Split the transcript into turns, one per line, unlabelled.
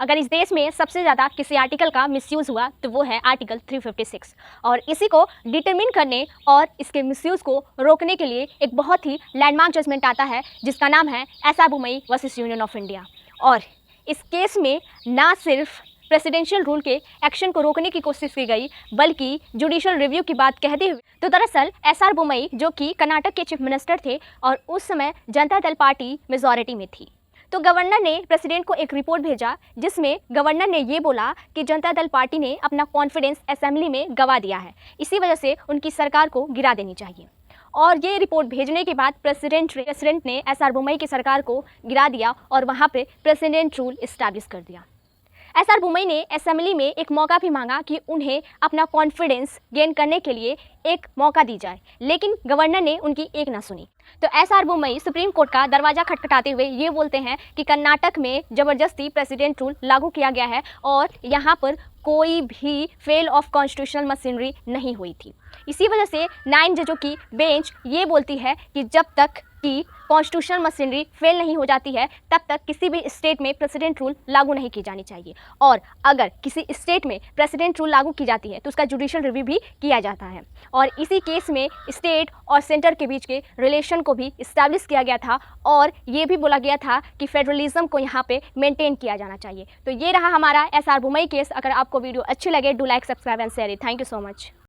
अगर इस देश में सबसे ज़्यादा किसी आर्टिकल का मिसयूज़ हुआ तो वो है आर्टिकल 356 और इसी को डिटरमिन करने और इसके मिसयूज़ को रोकने के लिए एक बहुत ही लैंडमार्क जजमेंट आता है जिसका नाम है SR Bommai versus union of India. और इस केस में ना सिर्फ प्रेसिडेंशियल रूल के एक्शन को रोकने की कोशिश की गई बल्कि जुडिशियल रिव्यू की बात कहते हुए तो दरअसल एसआर बोमई जो कि कर्नाटक के चीफ मिनिस्टर थे और उस समय जनता दल पार्टी मेजॉरिटी में थी, तो गवर्नर ने प्रेसिडेंट को एक रिपोर्ट भेजा जिसमें गवर्नर ने ये बोला कि जनता दल पार्टी ने अपना कॉन्फिडेंस असेंबली में गंवा दिया है, इसी वजह से उनकी सरकार को गिरा देनी चाहिए। और ये रिपोर्ट भेजने के बाद प्रेसिडेंट ने एसआर बोमई की सरकार को गिरा दिया और वहाँ पे प्रेसिडेंट रूल इस्टेब्लिश कर दिया। एसआर बोमई ने असेंबली में एक मौका भी मांगा कि उन्हें अपना कॉन्फिडेंस गेन करने के लिए एक मौका दी जाए, लेकिन गवर्नर ने उनकी एक ना सुनी। तो एसआर बोमई सुप्रीम कोर्ट का दरवाजा खटखटाते हुए ये बोलते हैं कि कर्नाटक में ज़बरदस्ती प्रेसिडेंट रूल लागू किया गया है और यहाँ पर कोई भी फेल ऑफ कॉन्स्टिट्यूशनल मशीनरी नहीं हुई थी। इसी वजह से 9 जजों की बेंच ये बोलती है कि जब तक कि कॉन्स्टिट्यूशनल मशीनरी फेल नहीं हो जाती है तब तक किसी भी स्टेट में प्रेसिडेंट रूल लागू नहीं की जानी चाहिए, और अगर किसी स्टेट में प्रेसिडेंट रूल लागू की जाती है तो उसका जुडिशियल रिव्यू भी किया जाता है। और इसी केस में स्टेट और सेंटर के बीच के रिलेशन को भी इस्टेब्लिश किया गया था और ये भी बोला गया था कि फेडरलिज्म को यहाँ पे मेंटेन किया जाना चाहिए। तो ये रहा हमारा एसआर बोमई केस। अगर आपको वीडियो अच्छी लगे do like subscribe and share it. Thank you so much.